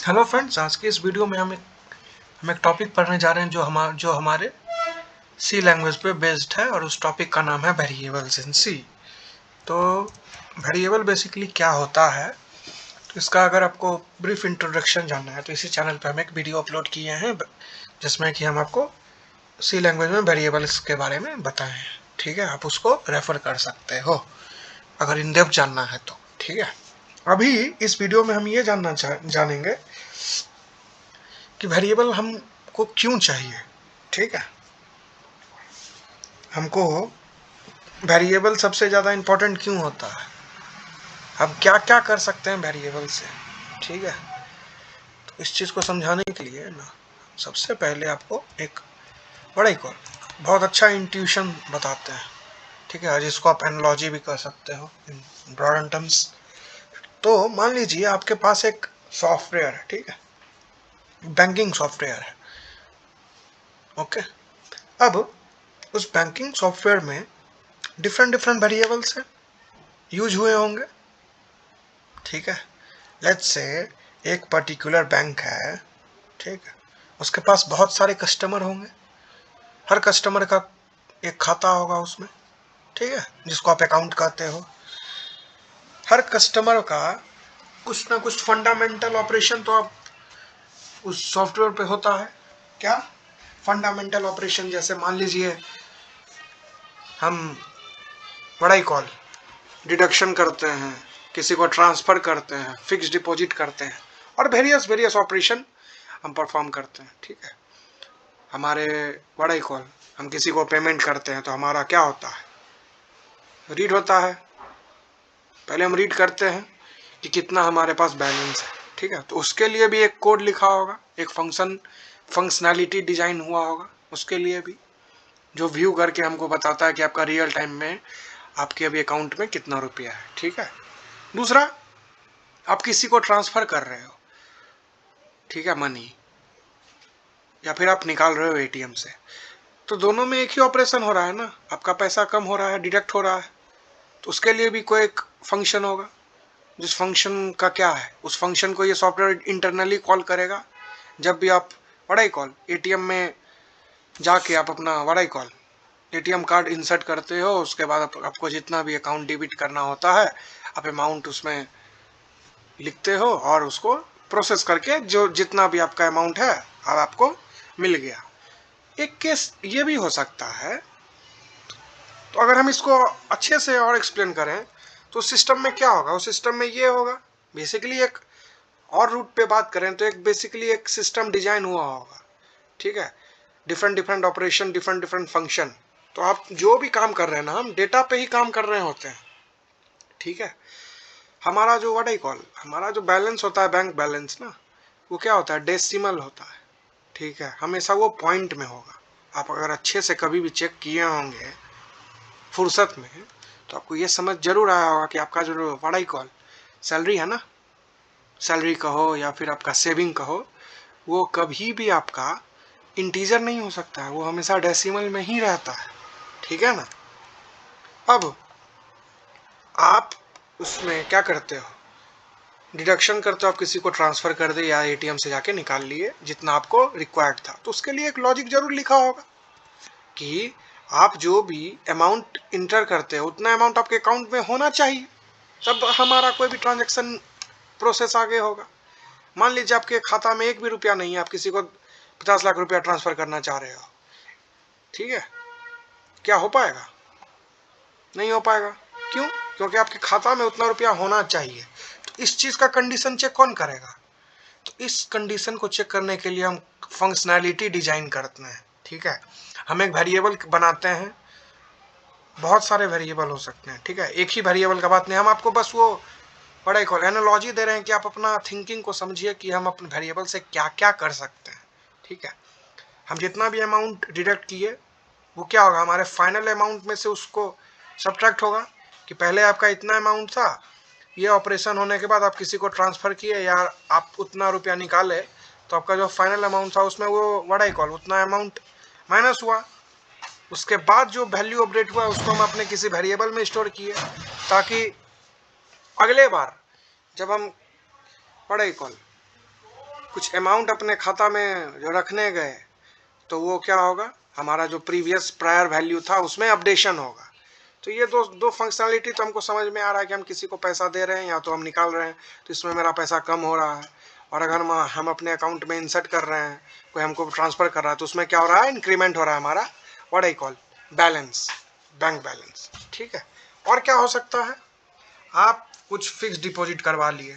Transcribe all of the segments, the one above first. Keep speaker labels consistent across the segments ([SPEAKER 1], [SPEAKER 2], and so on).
[SPEAKER 1] Hello friends, आज की इस वीडियो में हम एक टॉपिक पढ़ने जा रहे हैं जो हमारे सी लैंग्वेज पे बेस्ड है और उस टॉपिक का नाम है वेरिएबल्स इन सी। तो वेरिएबल बेसिकली क्या होता है, तो इसका अगर आपको ब्रीफ इंट्रोडक्शन जानना है तो इसी चैनल पे हम एक वीडियो अपलोड किए हैं जिसमें कि हम आपको सी लैंग्वेज में वेरिएबल्स के बारे में बताए हैं। ठीक है, आप उसको रेफर कर सकते हो अगर इन डेप्थ जानना है तो। ठीक है, अभी इस वीडियो में हम ये जानेंगे कि वेरिएबल हमको क्यों चाहिए। ठीक है, हमको वेरिएबल सबसे ज़्यादा इम्पोर्टेंट क्यों होता है, हम क्या क्या कर सकते हैं वेरिएबल से। ठीक है, तो इस चीज़ को समझाने के लिए ना सबसे पहले आपको एक बड़ा ही बहुत अच्छा इंट्यूशन बताते हैं। ठीक है, जिसको आप एनालॉजी भी कर सकते हो इन ब्रॉड टर्म्स। तो मान लीजिए आपके पास एक सॉफ्टवेयर है, ठीक है, बैंकिंग सॉफ्टवेयर है। ओके, अब उस बैंकिंग सॉफ्टवेयर में डिफरेंट डिफरेंट वेरिएबल्स हैं, यूज हुए होंगे। ठीक है, लेट्स से एक पर्टिकुलर बैंक है, ठीक है, उसके पास बहुत सारे कस्टमर होंगे, हर कस्टमर का एक खाता होगा उसमें, ठीक है, जिसको आप अकाउंट कहते हो। हर कस्टमर का कुछ ना कुछ फंडामेंटल ऑपरेशन तो आप उस सॉफ्टवेयर पे होता है। क्या फंडामेंटल ऑपरेशन? जैसे मान लीजिए हम बड़ा ही कॉल डिडक्शन करते हैं, किसी को ट्रांसफर करते हैं, फिक्स डिपॉजिट करते हैं और वेरियस वेरियस ऑपरेशन हम परफॉर्म करते हैं। ठीक है, हमारे बड़ा ही कॉल हम किसी को पेमेंट करते हैं तो हमारा क्या होता है, रीड होता है। पहले हम रीड करते हैं कि कितना हमारे पास बैलेंस है। ठीक है, तो उसके लिए भी एक कोड लिखा होगा, एक फंक्शनैलिटी डिजाइन हुआ होगा उसके लिए भी, जो व्यू करके हमको बताता है कि आपका रियल टाइम में आपके अभी अकाउंट में कितना रुपया है। ठीक है, दूसरा, आप किसी को ट्रांसफर कर रहे हो, ठीक है, मनी, या फिर आप निकाल रहे हो एटीएम से, तो दोनों में एक ही ऑपरेशन हो रहा है ना, आपका पैसा कम हो रहा है, डिडक्ट हो रहा है, तो उसके लिए भी कोई एक फंक्शन होगा। जिस फंक्शन का क्या है, उस फंक्शन को ये सॉफ्टवेयर इंटरनली कॉल करेगा। जब भी आप बड़ा ही कॉल एटीएम में जाके आप अपना बड़ा ही कॉल एटीएम कार्ड इंसर्ट करते हो, उसके बाद आपको जितना भी अकाउंट डेबिट करना होता है, आप अमाउंट उसमें लिखते हो और उसको प्रोसेस करके जो जितना भी आपका अमाउंट है अब आपको मिल गया। एक केस ये भी हो सकता है, तो अगर हम इसको अच्छे से और एक्सप्लेन करें तो सिस्टम में क्या होगा, उस सिस्टम में ये होगा बेसिकली एक, और रूट पे बात करें तो एक बेसिकली एक सिस्टम डिजाइन हुआ होगा। ठीक है, different different operation, different different function. तो आप जो भी काम कर रहे हैं ना, हम डेटा पे ही काम कर रहे होते हैं। ठीक है, हमारा जो व्हाट आई कॉल हमारा जो बैलेंस होता है, बैंक बैलेंस ना, वो क्या होता है, डेसिमल होता है। ठीक है, हमेशा वो पॉइंट में होगा। आप अगर अच्छे से कभी भी चेक किए होंगे फुर्सत में, तो आपको ये समझ जरूर आया होगा कि आपका जो व्हाट कॉल सैलरी है ना, सैलरी कहो या फिर आपका सेविंग कहो, वो कभी भी आपका इंटीजर नहीं हो सकता है, वो हमेशा डेसिमल में ही रहता है। ठीक है ना, अब आप उसमें क्या करते हो, डिडक्शन करते हो, आप किसी को ट्रांसफर कर दे या एटीएम से जाके निकाल लिए जितना आपको रिक्वायर्ड था, तो उसके लिए एक लॉजिक जरूर लिखा होगा कि आप जो भी अमाउंट इंटर करते हो उतना अमाउंट आपके अकाउंट में होना चाहिए, तब हमारा कोई भी ट्रांजेक्शन प्रोसेस आगे होगा। मान लीजिए आपके खाता में एक भी रुपया नहीं है, आप किसी को 50 लाख रुपया ट्रांसफर करना चाह रहे हो, ठीक है, क्या हो पाएगा? नहीं हो पाएगा। क्यों? क्योंकि आपके खाता में उतना रुपया होना चाहिए। तो इस चीज का कंडीशन चेक कौन करेगा? तो इस कंडीशन को चेक करने के लिए हम फंक्शनैलिटी डिजाइन करते हैं। ठीक है, हम एक वेरिएबल बनाते हैं, बहुत सारे वेरिएबल हो सकते हैं। ठीक है, एक ही वेरिएबल का बात नहीं, हम आपको बस वो बड़ा एक एनालॉजी दे रहे हैं कि आप अपना थिंकिंग को समझिए कि हम अपने वेरिएबल से क्या क्या कर सकते हैं। ठीक है, हम जितना भी अमाउंट डिडक्ट किए वो क्या होगा, हमारे फाइनल अमाउंट में से उसको सब्ट्रैक्ट होगा कि पहले आपका इतना अमाउंट था, ये ऑपरेशन होने के बाद आप किसी को ट्रांसफर किए या आप उतना रुपया निकाले, तो आपका जो फाइनल अमाउंट था उसमें वो व्हाट आई कॉल उतना अमाउंट माइनस हुआ। उसके बाद जो वैल्यू अपडेट हुआ उसको हम अपने किसी वेरिएबल में स्टोर किए, ताकि अगले बार जब हम व्हाट आई कॉल कुछ अमाउंट अपने खाता में जो रखने गए तो वो क्या होगा, हमारा जो प्रीवियस प्रायर वैल्यू था उसमें अपडेशन होगा। तो ये दो फंक्शनलिटी तो हमको समझ में आ रहा है कि हम किसी को पैसा दे रहे हैं या तो हम निकाल रहे हैं, तो इसमें मेरा पैसा कम हो रहा है। और अगर हम अपने अकाउंट में इंसर्ट कर रहे हैं, कोई हमको ट्रांसफर कर रहा है, तो उसमें क्या हो रहा है, इंक्रीमेंट हो रहा है हमारा what I call balance, bank balance. ठीक है। और क्या हो सकता है, आप कुछ फिक्स डिपॉजिट करवा लिए,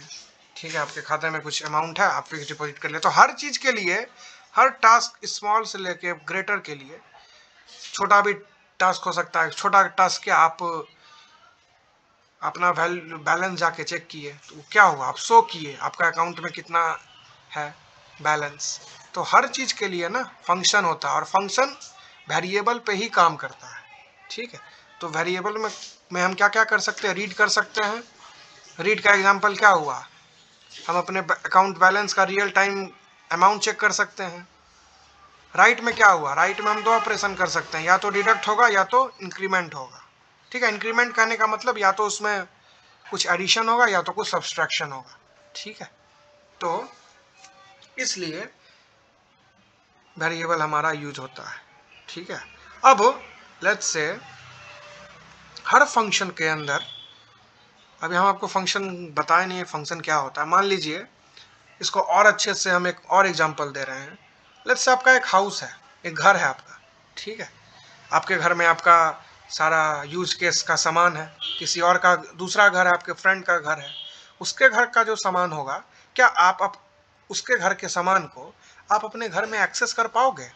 [SPEAKER 1] ठीक है, आपके खाते में कुछ अमाउंट है, आप फिक्स डिपॉजिट कर लिए। तो हर चीज के लिए, हर टास्क स्मॉल से लेके ग्रेटर के लिए, छोटा भी टास्क हो सकता है, छोटा टास्क क्या, आप अपना बैलेंस जाके चेक किए तो क्या हुआ, आप शो किए आपका अकाउंट में कितना है बैलेंस। तो हर चीज के लिए ना फंक्शन होता है, और फंक्शन वेरिएबल पे ही काम करता है। ठीक है। तो वेरिएबल में हम क्या क्या कर सकते हैं, रीड कर सकते हैं। रीड का एग्जांपल क्या हुआ, हम अपने अकाउंट बैलेंस का रियल टाइम अमाउंट चेक कर सकते हैं। राइट में क्या हुआ, राइट में हम दो ऑपरेशन कर सकते हैं, या तो डिडक्ट होगा या तो इंक्रीमेंट होगा। ठीक है। इंक्रीमेंट करने का मतलब या तो उसमें कुछ एडिशन होगा या तो कुछ सब्सट्रैक्शन होगा। ठीक है। तो इसलिए वेरिएबल हमारा यूज होता है। ठीक है। अब लेट्स से हर फंक्शन के अंदर, अभी हम आपको फंक्शन बताए नहीं है फंक्शन क्या होता है। मान लीजिए इसको और अच्छे से हम एक और एग्जांपल दे रहे हैं। लेट्स से आपका एक हाउस है, एक घर है आपका। ठीक है। आपके घर में आपका सारा यूज केस का सामान है, किसी और का दूसरा घर है, आपके फ्रेंड का घर है, उसके घर का जो सामान होगा, क्या आप उसके घर के सामान को आप अपने घर में एक्सेस कर पाओगे?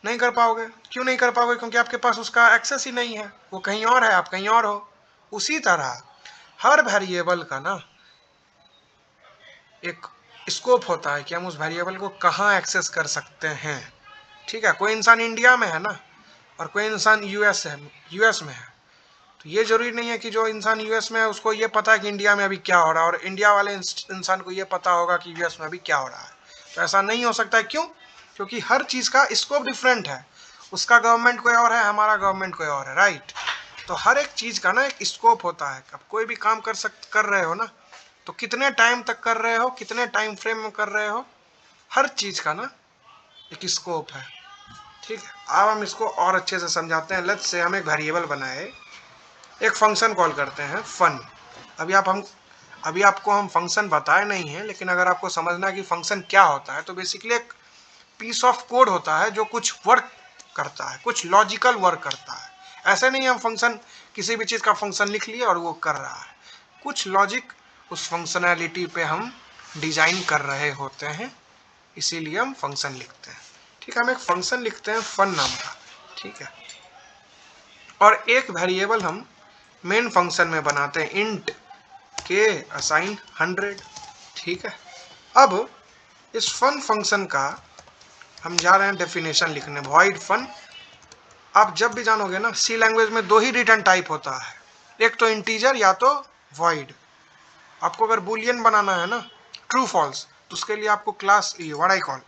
[SPEAKER 1] नहीं कर पाओगे। क्यों नहीं कर पाओगे? क्योंकि आपके पास उसका एक्सेस ही नहीं है, वो कहीं और है, आप कहीं और हो। उसी तरह हर वेरिएबल का ना एक स्कोप होता है कि हम उस वेरिएबल को कहाँ एक्सेस कर सकते हैं। ठीक है। कोई इंसान इंडिया में है ना, और कोई इंसान यूएस में है, तो ये जरूरी नहीं है कि जो इंसान यूएस में है उसको ये पता है कि इंडिया में अभी क्या हो रहा है, और इंडिया वाले इंसान को ये पता होगा कि यूएस में अभी क्या हो रहा है। तो ऐसा नहीं हो सकता है। क्यों? क्योंकि हर चीज का स्कोप डिफरेंट है। उसका गवर्नमेंट कोई और है, हमारा गवर्नमेंट कोई और है, राइट। तो हर एक चीज का ना एक स्कोप होता है। अब कोई भी काम कर रहे हो ना, तो कितने टाइम तक कर रहे हो, कितने टाइम फ्रेम में कर रहे हो, हर चीज का ना एक स्कोप है। ठीक है। अब हम इसको और अच्छे से समझाते हैं। लेट्स से हम एक वेरिएबल बनाए, एक फंक्शन कॉल करते हैं फन। अभी आपको हम फंक्शन बताए नहीं है, लेकिन अगर आपको समझना है कि फंक्शन क्या होता है, तो बेसिकली एक पीस ऑफ कोड होता है जो कुछ वर्क करता है, कुछ लॉजिकल वर्क करता है। ऐसे नहीं हम फंक्शन किसी भी चीज का फंक्शन लिख लिए और वो कर रहा है, कुछ लॉजिक उस फंक्शनैलिटी पे हम डिजाइन कर रहे होते हैं, इसीलिए हम फंक्शन लिखते हैं। ठीक है। हम एक फंक्शन लिखते हैं फन नाम का। ठीक है। और एक वेरिएबल हम मेन फंक्शन में बनाते हैं, इंट के असाइन 100। ठीक है। अब इस फन फंक्शन का हम जा रहे हैं डेफिनेशन लिखने, वॉइड फन। आप जब भी जानोगे ना, सी लैंग्वेज में दो ही रिटर्न टाइप होता है, एक तो इंटीजर या तो वॉइड। आपको अगर बुलियन बनाना है ना, ट्रू फॉल्स, तो उसके लिए आपको class what I call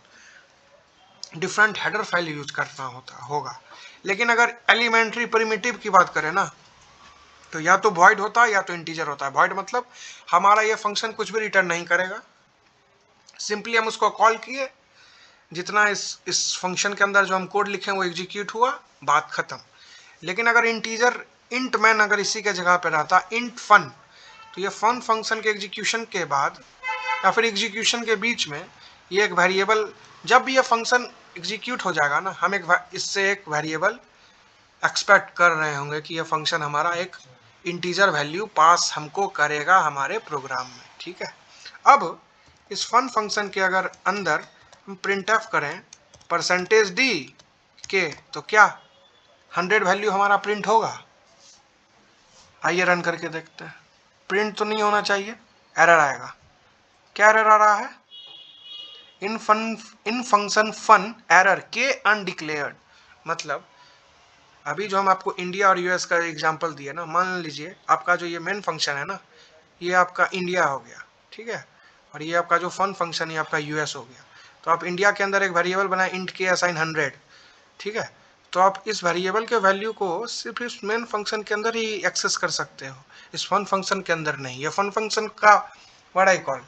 [SPEAKER 1] different header file use करना होगा। लेकिन अगर एलिमेंट्री प्रिमिटिव की बात करें ना, तो या तो वॉइड होता है या तो इंटीजर होता है। वॉइड मतलब हमारा ये फंक्शन कुछ भी रिटर्न नहीं करेगा, सिंपली हम उसको कॉल किए, जितना इस फंक्शन के अंदर जो हम कोड लिखे वो एग्जीक्यूट हुआ, बात खत्म। लेकिन अगर इंटीजर इंट मैन अगर इसी के जगह पे रहता इंट फन, तो ये फन फंक्शन के एग्जीक्यूशन के बाद या फिर एग्जीक्यूशन के बीच में ये एक वेरिएबल, जब भी ये फंक्शन एग्जीक्यूट हो जाएगा ना, हम इससे एक वेरिएबल एक्सपेक्ट कर रहे होंगे कि ये फंक्शन हमारा एक इंटीजर वैल्यू पास हमको करेगा हमारे प्रोग्राम में। ठीक है। अब इस फन फंक्शन के अगर अंदर हम प्रिंटफ करें %d के, तो क्या 100 वैल्यू हमारा प्रिंट होगा? आइए रन करके देखते हैं। प्रिंट तो नहीं होना चाहिए, एरर आएगा। क्या एरर आ रहा है? इन फंक्शन फन एरर के अनडिक्लेयर्ड। मतलब अभी जो हम आपको इंडिया और यूएस का एग्जांपल दिए ना, मान लीजिए आपका जो ये मेन फंक्शन है ना, ये आपका इंडिया हो गया। ठीक है। और ये आपका जो फन फंक्शन है आपका यूएस हो गया। तो आप इंडिया के अंदर एक वेरिएबल बनाए इंट के असाइन 100। ठीक है। तो आप इस वेरिएबल के वैल्यू को सिर्फ इस मेन फंक्शन के अंदर ही एक्सेस कर सकते हो, इस फन फंक्शन के अंदर नहीं। ये फन फंक्शन का व्हाट आई कॉल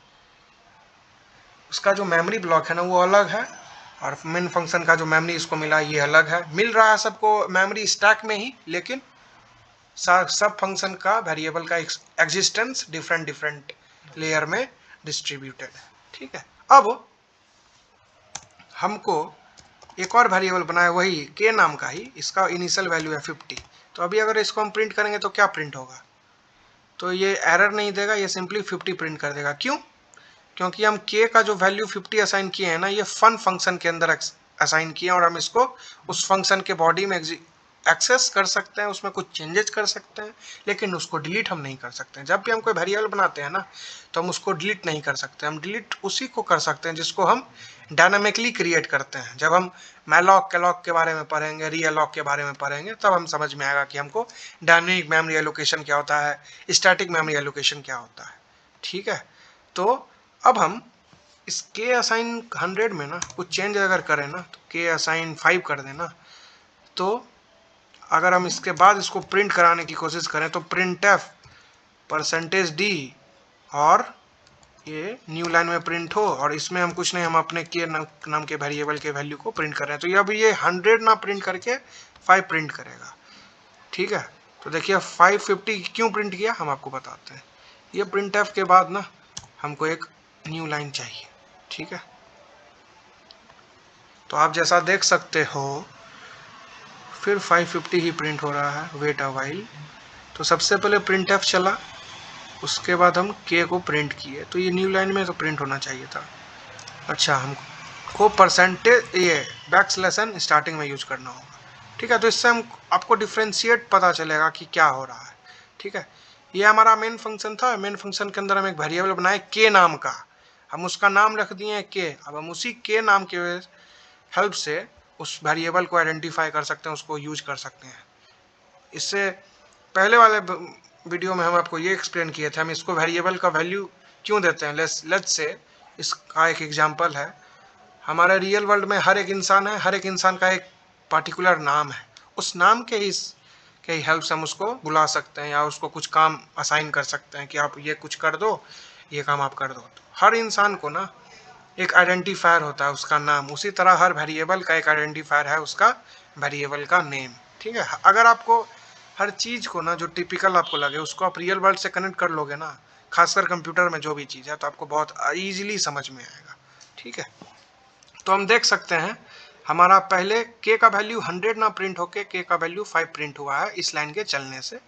[SPEAKER 1] उसका जो मेमोरी ब्लॉक है ना वो अलग है, और मेन फंक्शन का जो मेमोरी इसको मिला ये अलग है। मिल रहा है सबको मेमोरी स्टैक में ही, लेकिन सब फंक्शन का वेरिएबल का एग्जिस्टेंस डिफरेंट डिफरेंट लेयर में डिस्ट्रीब्यूटेड है। ठीक है, अब हमको एक और वेरिएबल बनाया वही के नाम का ही, इसका इनिशियल वैल्यू है 50। तो अभी अगर इसको हम प्रिंट करेंगे तो क्या प्रिंट होगा, तो ये एरर नहीं देगा, ये सिंपली 50 प्रिंट कर देगा। क्यों? क्योंकि हम के का जो वैल्यू 50 असाइन किए हैं ना, ये फन फंक्शन के अंदर असाइन किए हैं, और हम इसको उस फंक्शन के बॉडी में एक्सेस कर सकते हैं, उसमें कुछ चेंजेस कर सकते हैं, लेकिन उसको डिलीट हम नहीं कर सकते हैं। जब भी हम कोई वेरिएबल बनाते हैं ना, तो हम उसको डिलीट नहीं कर सकते। हम डिलीट उसी को कर सकते हैं जिसको हम डायनामिकली क्रिएट करते हैं। जब हम मैलॉक कैलॉक के बारे में पढ़ेंगे, रीअलॉक के बारे में पढ़ेंगे, तब हम समझ में आएगा कि हमको डायनेमिक मेमोरी एलोकेशन क्या होता है, स्टैटिक मेमोरी एलोकेशन क्या होता है। ठीक है, तो अब हम इस के असाइन 100 में ना कुछ चेंज अगर करें ना, तो के असाइन 5 कर देना, तो अगर हम इसके बाद इसको प्रिंट कराने की कोशिश करें तो प्रिंट एफ %d और ये न्यू लाइन में प्रिंट हो, और इसमें हम कुछ नहीं, हम अपने के नाम के वेरिएबल के वैल्यू को प्रिंट कर रहे हैं। तो ये अभी ये 100 ना प्रिंट करके 5 प्रिंट करेगा। ठीक है, तो देखिए 550 क्यों प्रिंट किया हम आपको बताते हैं। ये प्रिंट एफ के बाद ना हमको एक न्यू लाइन चाहिए। ठीक है, तो आप जैसा देख सकते हो फिर 550 ही प्रिंट हो रहा है, वेट अ व्हाइल। तो सबसे पहले प्रिंट एफ चला, उसके बाद हम के को प्रिंट किए, तो ये न्यू लाइन में तो प्रिंट होना चाहिए था। अच्छा, हमको परसेंटेज ये बैकस्लैश स्टार्टिंग में यूज करना होगा। ठीक है, तो इससे हम आपको डिफ्रेंशिएट पता चलेगा कि क्या हो रहा है। ठीक है, ये हमारा मेन फंक्शन था। मेन फंक्शन के अंदर हम एक वेरिएबल बनाए के नाम का, हम उसका नाम रख दिए के। अब हम उसी के नाम के हेल्प से उस वेरिएबल को आइडेंटिफाई कर सकते हैं, उसको यूज कर सकते हैं। इससे पहले वाले वीडियो में हम आपको ये एक्सप्लेन किए थे हम इसको वेरिएबल का वैल्यू क्यों देते हैं। लेट्स से इसका एक एग्जांपल है, हमारे रियल वर्ल्ड में हर एक इंसान है, हर एक इंसान का एक पर्टिकुलर नाम है। उस नाम के ही हेल्प से हम उसको बुला सकते हैं, या उसको कुछ काम असाइन कर सकते हैं कि आप ये कुछ कर दो, ये काम आप कर दो। तो हर इंसान को ना एक आइडेंटिफायर होता है, उसका नाम। उसी तरह हर वेरिएबल का एक आइडेंटिफायर है, उसका वेरिएबल का नेम। ठीक है, अगर आपको हर चीज़ को ना जो टिपिकल आपको लगे उसको आप रियल वर्ल्ड से कनेक्ट कर लोगे ना, खासकर कंप्यूटर में जो भी चीज़ है, तो आपको बहुत ईजिली समझ में आएगा। ठीक है, तो हम देख सकते हैं हमारा पहले के का वैल्यू 100 ना प्रिंट होके के का वैल्यू 5 प्रिंट हुआ है इस लाइन के चलने से,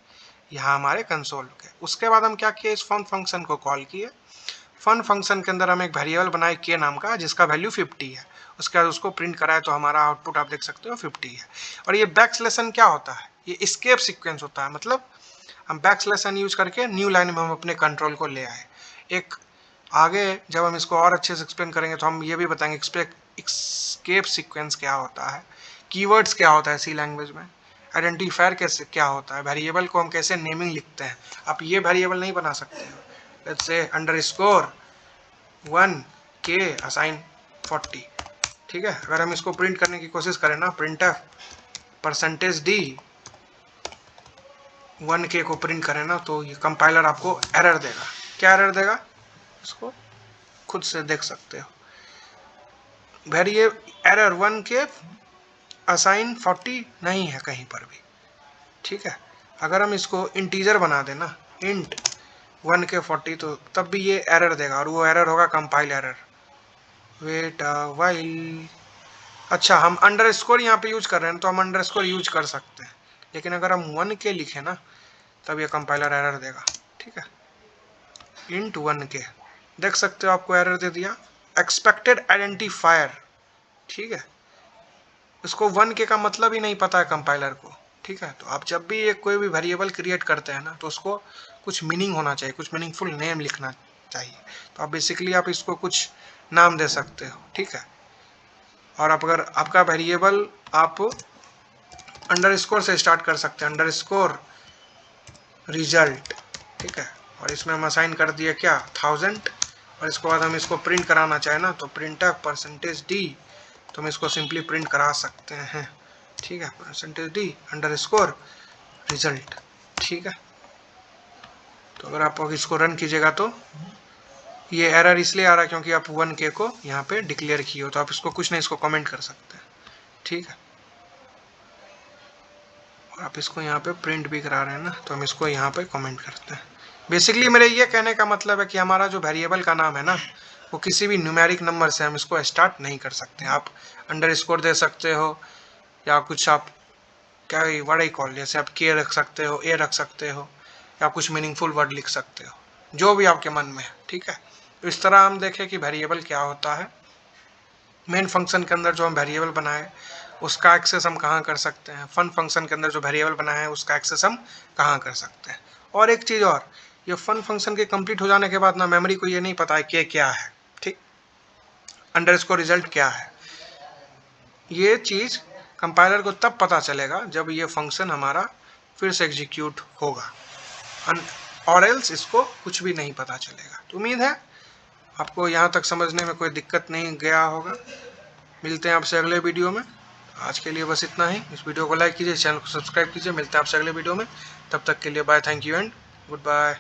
[SPEAKER 1] यहाँ हमारे कंसोल के। उसके बाद हम क्या किए, इस फन फंक्शन को कॉल किए। फन फंक्शन के अंदर हम एक वेरिएबल बनाए के नाम का, जिसका वैल्यू 50 है। उसके बाद उसको प्रिंट कराए, तो हमारा आउटपुट आप देख सकते हो 50 है। और ये बैकस्लैश क्या होता है, ये एस्केप सीक्वेंस होता है। मतलब हम बैकस्लैश यूज करके न्यू लाइन में हम अपने कंट्रोल को ले आए। एक आगे जब हम इसको और अच्छे से एक्सप्लेन करेंगे तो हम ये भी बताएंगे एस्केप सीक्वेंस क्या होता है, कीवर्ड्स क्या होता है सी लैंग्वेज में, आइडेंटिफायर कैसे क्या होता है, वेरिएबल को हम कैसे नेमिंग लिखते हैं। आप ये वेरिएबल नहीं बना सकते हो, लेट्स से _1 के असाइन 40। ठीक है, अगर हम इसको प्रिंट करने की कोशिश करें ना, प्रिंट एफ %d 1 के को प्रिंट करें ना, तो ये कंपाइलर आपको एरर देगा। क्या एरर देगा, इसको खुद से देख सकते हो। वेरिएबल एरर 1 के असाइन 40 नहीं है कहीं पर भी। ठीक है, अगर हम इसको इंटीजर बना देना, इंट 1 के 40, तो तब भी ये एरर देगा, और वो एरर होगा कंपाइल एरर। Wait while. अच्छा, हम अंडरस्कोर यहाँ पे यूज कर रहे हैं, तो हम अंडरस्कोर यूज कर सकते हैं, लेकिन अगर हम 1 के लिखे ना, तब ये कंपाइलर एरर देगा। ठीक है, इंट 1 के देख सकते हो, आपको एरर दे दिया एक्सपेक्टेड आइडेंटिफायर। ठीक है, इसको 1 के का मतलब ही नहीं पता है कंपाइलर को। ठीक है, तो आप जब भी ये कोई भी वेरिएबल क्रिएट करते हैं ना, तो उसको कुछ मीनिंग होना चाहिए, कुछ मीनिंगफुल नेम लिखना चाहिए। तो आप बेसिकली आप इसको कुछ नाम दे सकते हो। ठीक है, और आप अगर आपका वेरिएबल आप अंडरस्कोर से स्टार्ट कर सकते हैं, अंडरस्कोर रिजल्ट। ठीक है, और इसमें हम असाइन कर दिए क्या 1000, और इसके बाद हम इसको प्रिंट कराना चाहे ना, तो प्रिंट %d, तो हम इसको सिंपली प्रिंट करा सकते हैं। ठीक है, %d अंडरस्कोर रिजल्ट। ठीक है, तो अगर आप इसको रन कीजिएगा तो ये एरर इसलिए आ रहा है क्योंकि आप 1K को यहाँ पे डिक्लेयर किए हो, तो आप इसको कुछ नहीं, इसको कमेंट कर सकते हैं, ठीक है। और आप इसको यहाँ पे प्रिंट भी करा रहे हैं ना, तो हम इसको यहाँ पे कमेंट करते हैं। बेसिकली मेरे ये कहने का मतलब है कि हमारा जो वेरिएबल का नाम है ना, वो किसी भी न्यूमेरिक नंबर से हम इसको स्टार्ट नहीं कर सकते हैं। आप अंडरस्कोर दे सकते हो, या कुछ आप क्या वर्ड ही कॉल, जैसे आप के रख सकते हो, ए रख सकते हो, या कुछ मीनिंगफुल वर्ड लिख सकते हो, जो भी आपके मन में है, ठीक है। तो इस तरह हम देखें कि वेरिएबल क्या होता है। मेन फंक्शन के अंदर जो हम वेरिएबल बनाए उसका एक्सेस हम कहाँ कर सकते हैं, फन फंक्शन के अंदर जो वेरिएबल बनाए हैं उसका एक्सेस हम कहाँ कर सकते हैं। और एक चीज़ और, ये फन फंक्शन के कंप्लीट हो जाने के बाद ना मेमोरी को ये नहीं पता है कि क्या है, ठीक, अंडरस्कोर रिजल्ट क्या है। ये चीज़ कंपाइलर को तब पता चलेगा जब ये फंक्शन हमारा फिर से एग्जीक्यूट होगा, और एल्स इसको कुछ भी नहीं पता चलेगा। तो उम्मीद है आपको यहाँ तक समझने में कोई दिक्कत नहीं गया होगा। मिलते हैं आपसे अगले वीडियो में। आज के लिए बस इतना ही। इस वीडियो को लाइक कीजिए, चैनल को सब्सक्राइब कीजिए। मिलते हैं आपसे अगले वीडियो में, तब तक के लिए bye, thank you and good bye.